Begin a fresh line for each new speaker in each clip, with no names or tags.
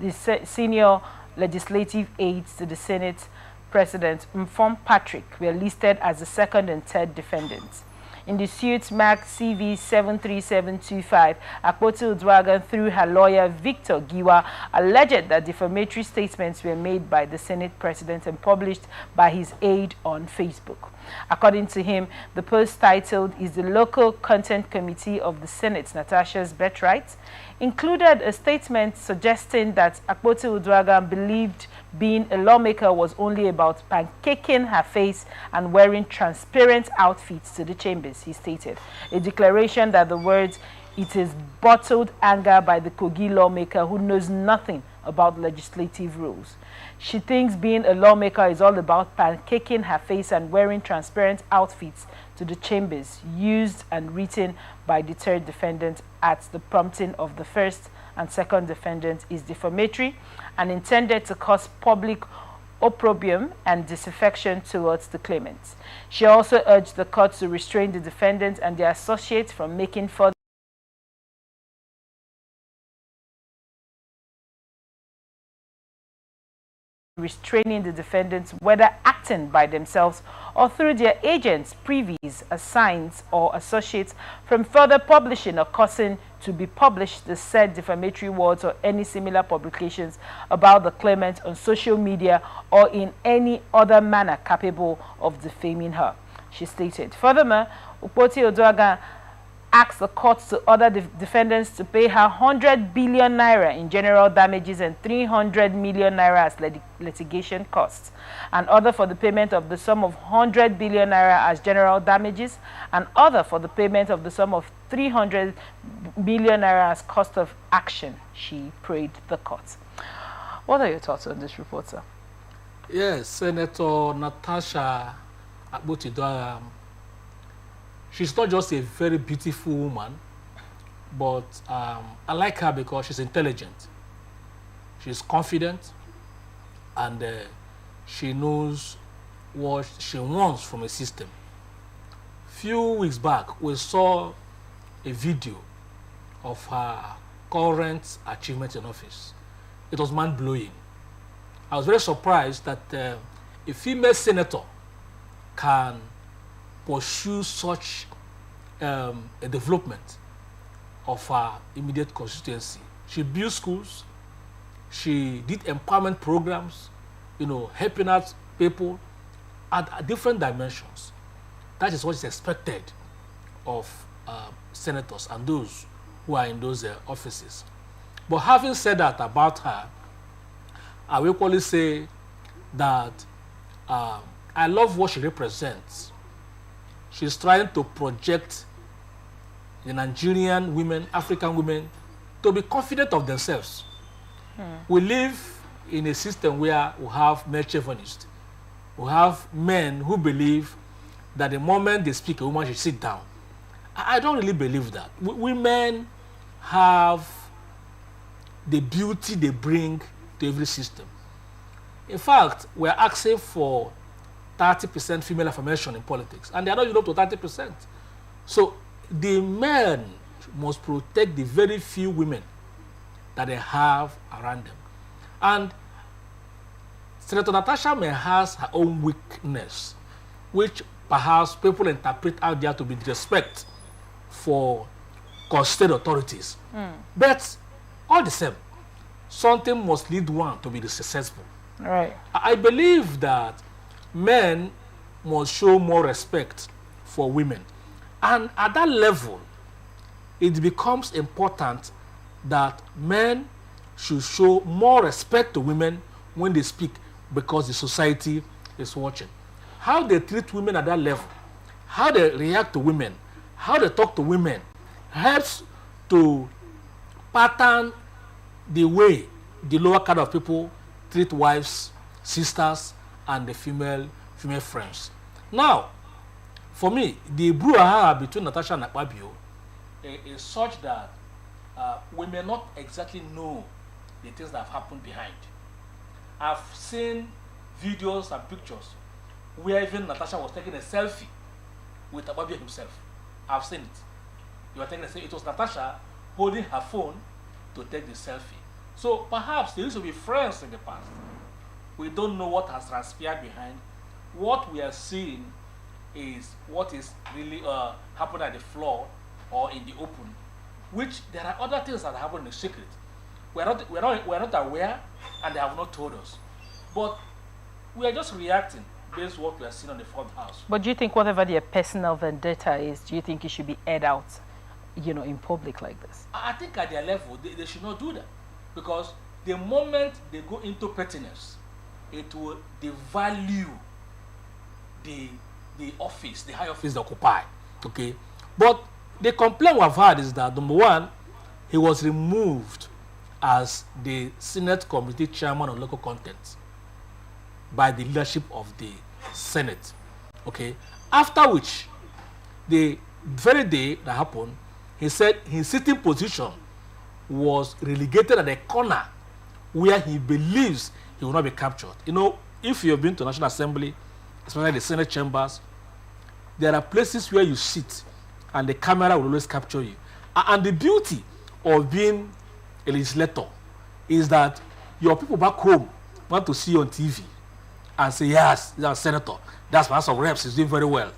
The senior legislative aides to the Senate President, informed Patrick, were listed as the second and third defendants. In the suit marked CV 73725, Akpoti-Uduaghan, through her lawyer Victor Giwa, alleged that defamatory statements were made by the Senate President and published by his aide on Facebook. According to him, the post titled "Is the Local Content Committee of the Senate Natasha's Birthright?" included a statement suggesting that Akpoti-Uduaghan believed being a lawmaker was only about pancaking her face and wearing transparent outfits to the chambers, he stated. A declaration that the words, "It is bottled anger by the Kogi lawmaker who knows nothing about legislative rules. She thinks being a lawmaker is all about pancaking her face and wearing transparent outfits to the chambers," used and written by the third defendant at the prompting of the first and second defendant, is defamatory and intended to cause public opprobrium and disaffection towards the claimants. She also urged the court to restrain the defendants and their associates from making further restraining the defendants, whether acting by themselves or through their agents, privies, assigns, or associates, from further publishing or causing to be published the said defamatory words or any similar publications about the claimant on social media or in any other manner capable of defaming her, she stated. Furthermore, Akpoti-Uduaghan asked the court to order the defendants to pay her 100 billion naira in general damages and 300 million naira as litigation costs, and order for the payment of the sum of 100 billion naira as general damages, and order for the payment of the sum of 300 million naira as cost of action, she prayed the court. What are your thoughts on this report, sir?
Yes, Senator Natasha Akpoti-Uduaghan, she's not just a very beautiful woman, but I like her because she's intelligent. She's confident, and she knows what she wants from a system. Few weeks back, we saw a video of her current achievement in office. It was mind-blowing. I was very surprised that a female senator can pursue such a development of her immediate constituency. She built schools, she did empowerment programs, you know, helping out people at different dimensions. That is what is expected of senators and those who are in those offices. But having said that about her, I will equally say that I love what she represents. She's trying to project the Nigerian women, African women, to be confident of themselves. We live in a system where we have male chauvinists. We have men who believe that the moment they speak, a woman should sit down. I don't really believe that. Women have the beauty they bring to every system. In fact, we're asking for 30% female affirmation in politics, and they are not even up to 30%. So the men must protect the very few women that they have around them. And Senator Natasha may have her own weakness, which perhaps people interpret out there to be disrespect for state authorities. But all the same, something must lead one to be successful.
Right.
I believe that men must show more respect for women. And at that level, it becomes important that men should show more respect to women when they speak, because the society is watching. How they treat women at that level, how they react to women, how they talk to women, helps to pattern the way the lower kind of people treat wives, sisters, and the female friends. Now, for me, the brouhaha between Natasha and Akpabio is such that we may not exactly know the things that have happened behind. I've seen videos and pictures where even Natasha was taking a selfie with Akpabio himself. I've seen it. You were taking a selfie. It was Natasha holding her phone to take the selfie. So perhaps they used to be friends in the past. We don't know what has transpired behind. What we are seeing is what is really happening at the floor or in the open, which there are other things that happen in secret. We're not aware, and they have not told us. But we are just reacting based on what we are seeing on the front house.
But do you think whatever their personal vendetta is, do you think it should be aired out, in public like this?
I think at their level, they should not do that. Because the moment they go into pettiness, it will devalue the office, the high office they occupy. Okay? But the complaint we've had is that, number one, he was removed as the Senate Committee Chairman on Local Content by the leadership of the Senate. Okay? After which, the very day that happened, he said his sitting position was relegated at a corner where he believes he will not be captured. If you've been to National Assembly, especially the Senate chambers, there are places where you sit and the camera will always capture you. And the beauty of being a legislator is that your people back home want to see you on TV and say, yes, that's a senator, that's my House of Reps, he's doing very well.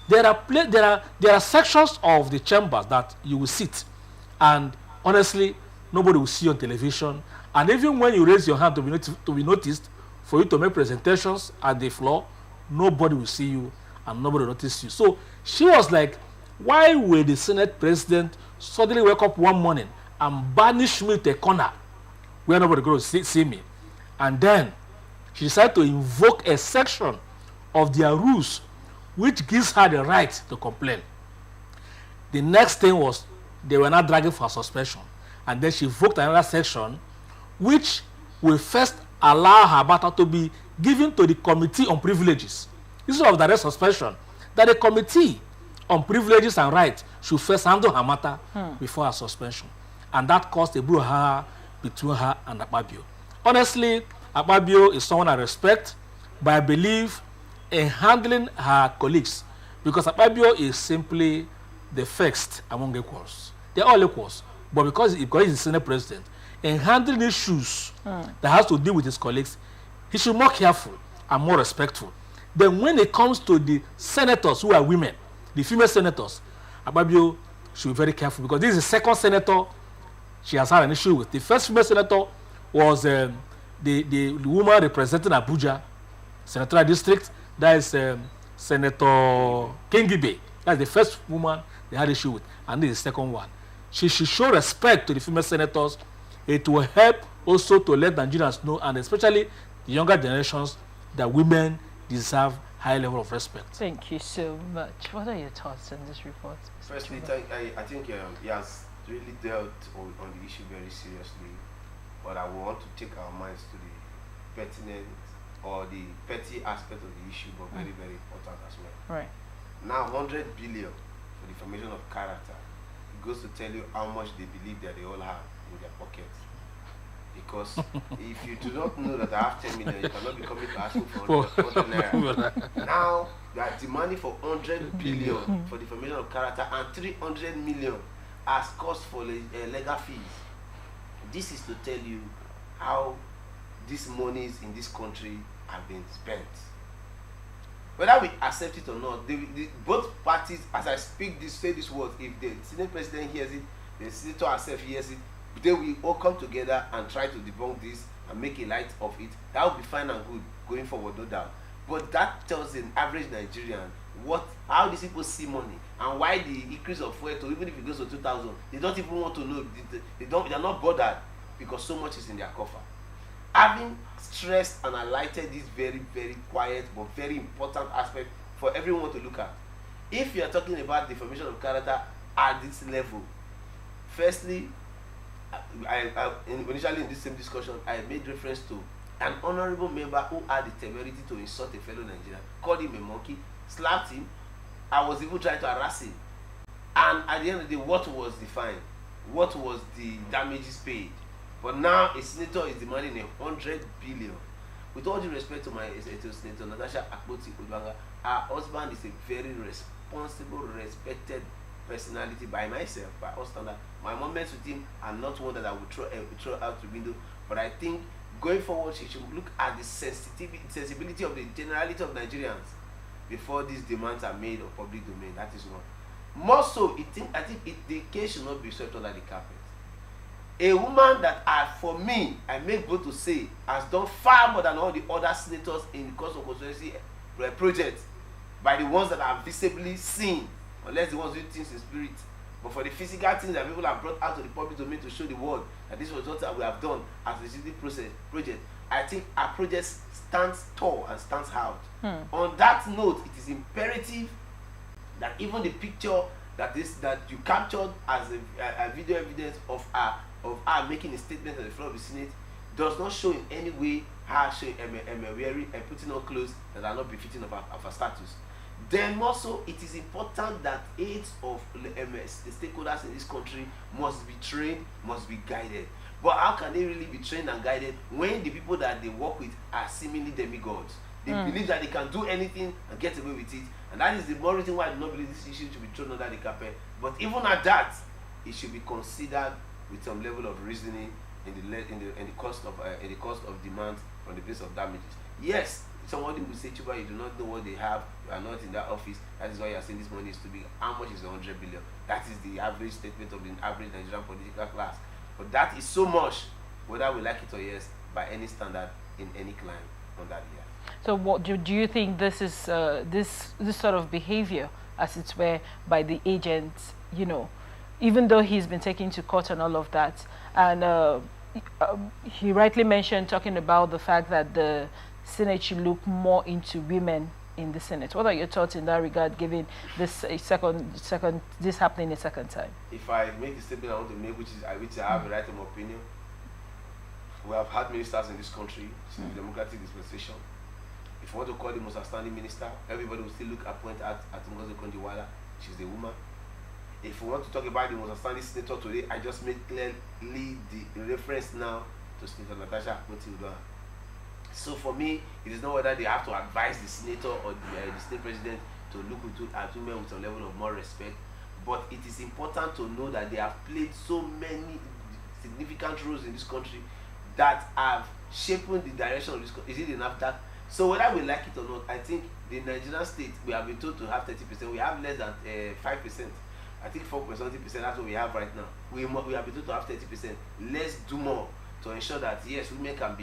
There are sections of the chambers that you will sit, and honestly, nobody will see you on television. And even when you raise your hand to be noticed, for you to make presentations at the floor, nobody will see you and nobody will notice you. So she was like, why will the Senate president suddenly wake up one morning and banish me to a corner where nobody going to see me? And then she decided to invoke a section of their rules which gives her the right to complain. The next thing was they were not dragging for suspension. And then she invoked another section which will first allow her matter to be given to the Committee on Privileges. Instead of direct suspension, that the Committee on Privileges and Rights should first handle her matter before her suspension. And that caused a brouhaha between her and Akpabio. Honestly, Akpabio is someone I respect, but I believe in handling her colleagues, because Akpabio is simply the first among equals. They're all equals, but because he's the Senate president, in handling issues that has to do with his colleagues, he should be more careful and more respectful. Then when it comes to the senators who are women, the female senators, Akpabio should be very careful, because this is the second senator she has had an issue with. The first female senator was the woman representing Abuja senatorial district. That is Senator Kingibe. That's the first woman they had issue with, and this is the second one. She should show respect to the female senators. It will help also to let Nigerians know, and especially the younger generations, that women deserve high level of respect.
Thank you so much. What are your thoughts on this report?
Firstly, I think he has really dealt on the issue very seriously, but I want to take our minds to the pertinent or the petty aspect of the issue, but very, very important as well.
Right.
Now, 100 billion for the formation of character. It goes to tell you how much they believe that they all have in their pockets. Because if you do not know that I have 10 million, you cannot be coming to asking for 100 naira. Now, they are demanding for 100 billion for the formation of character, and 300 million as cost for legal fees. This is to tell you how these monies in this country have been spent. Whether we accept it or not, both parties, as I say these words, if the Senate president hears it, the senator herself hears it, they will all come together and try to debunk this and make a light of it. That will be fine and good going forward, no doubt. But that tells an average Nigerian how these people see money, and why the increase of fuel, even if it goes to 2,000, they don't even want to know. They're not bothered, because so much is in their coffer. Having stressed and highlighted this very, very quiet but very important aspect for everyone to look at, if you are talking about the formation of character at this level, firstly, initially in this same discussion, I made reference to an honorable member who had the temerity to insult a fellow Nigerian, called him a monkey, slapped him. I was even trying to harass him. And at the end of the day, what was the fine? What was the damages paid? But now a senator is demanding 100 billion. With all due respect to Senator Natasha Akpoti-Uduaghan, her husband is a very responsible, respected personality, by myself, by all standard. My moments with him are not one that I would throw out the window. But I think going forward, she should look at the sensibility of the generality of Nigerians before these demands are made of public domain. That is one. More so, I think the case should not be swept under the carpet. A woman that, for me, I make bold to say, has done far more than all the other senators in the course of constituency projects, by the ones that are visibly seen, unless the ones who do things in spirit. But for the physical things that people have brought out to the public domain to show the world that this was what we have done as a legislative project, I think our project stands tall and stands out. On that note, it is imperative that even the picture that you captured as a video evidence of her making a statement on the floor of the Senate does not show in any way her showing wearing and putting on clothes that are not befitting of her status. Then also, it is important that aides of the stakeholders in this country must be trained, must be guided. But how can they really be trained and guided when the people that they work with are seemingly demigods? They believe that they can do anything and get away with it. And that is the more reason why I do not believe this issue should be thrown under the carpet. But even at that, it should be considered with some level of reasoning in the cost of demand from the base of damages. Yes, somebody will say, Chuba, you do not know what they have, you are not in that office, that is why you are saying this money is too big. How much is 100 billion? That is the average statement of the average Nigerian political class. But that is so much, whether we like it or yes, by any standard in any climb on that year.
So what do you think this is, this sort of behavior, as it were, by the agents, you know, even though he's been taken to court and all of that, and he rightly mentioned, talking about the fact that the Senate should look more into women in the Senate. What are your thoughts in that regard, given this this happening a second time?
If I make a statement I want to make, which I have a right of opinion, we have had ministers in this country since the democratic dispensation. If you want to call the most outstanding minister, everybody will still point at Ngozi Okonjo-Iweala. She's a woman. If we want to talk about the most outstanding senator today, I just made clearly the reference now to Senator Natasha Akpoti-Uduaghan. So for me, it is not whether they have to advise the senator or the state president to look at women with a level of more respect, but it is important to know that they have played so many significant roles in this country that have shaped the direction of this country. Is it enough that? So whether we like it or not, I think the Nigerian state, we have been told to have 30%. We have less than 5%. I think 4.something%, that's what we have right now. We have been told to have 30%. Let's do more to ensure that yes, women can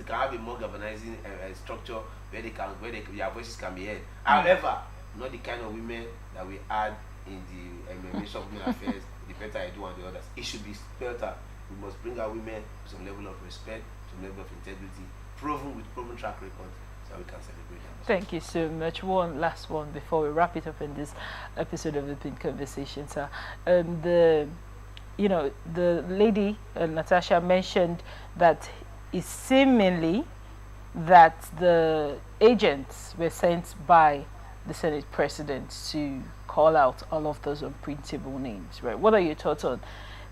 have a more galvanizing structure where their voices can be heard. However, not the kind of women that we had in the Ministry of Women Affairs, the Peter Edu and the others. It should be spelled out. We must bring our women to some level of respect, some level of integrity, proven track record, so we can celebrate them.
Thank you so much. One last one before we wrap it up in this episode of the Pin Conversation, sir. The lady Natasha mentioned that it's seemingly that the agents were sent by the Senate President to call out all of those unprintable names. Right? What are your thoughts on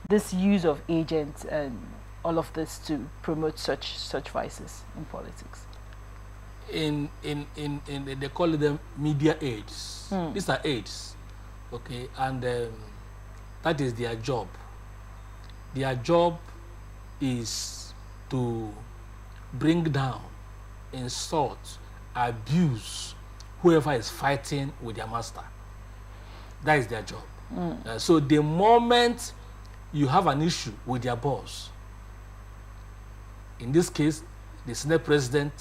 this use of agents and all of this to promote such vices in politics?
In they call them media aids. These are aids, okay, and that is their job. Their job is to bring down, insult, abuse whoever is fighting with their master. That is their job. So the moment you have an issue with their boss, in this case, the Senate President,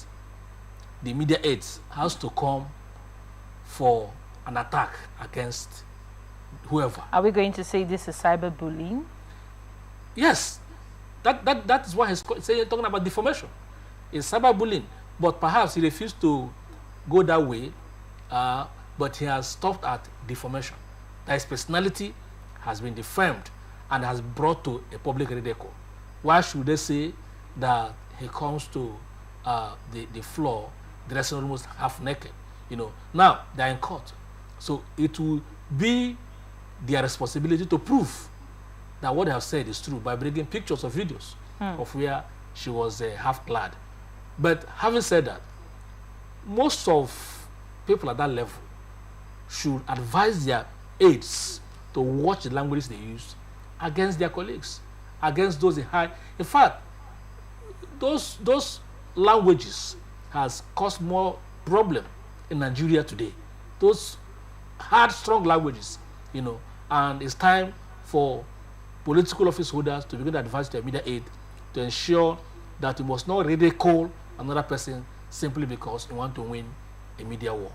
the media aides has to come for an attack against whoever.
Are we going to say this is cyberbullying?
Yes, that is why he's talking about defamation. It's cyberbullying, but perhaps he refused to go that way, but he has stopped at defamation. That his personality has been defamed and has brought to a public ridicule. Why should they say that he comes to the floor dressing almost half naked? Now they're in court, so it will be their responsibility to prove that what they have said is true by bringing pictures or videos of where she was half clad. But having said that, most of people at that level should advise their aides to watch the languages they use against their colleagues, against those they hide. In fact, those languages has caused more problem in Nigeria today. Those hard, strong languages, you know, and it's time for political office holders to begin to advise their media aid to ensure that we must not ridicule another person simply because we want to win a media war.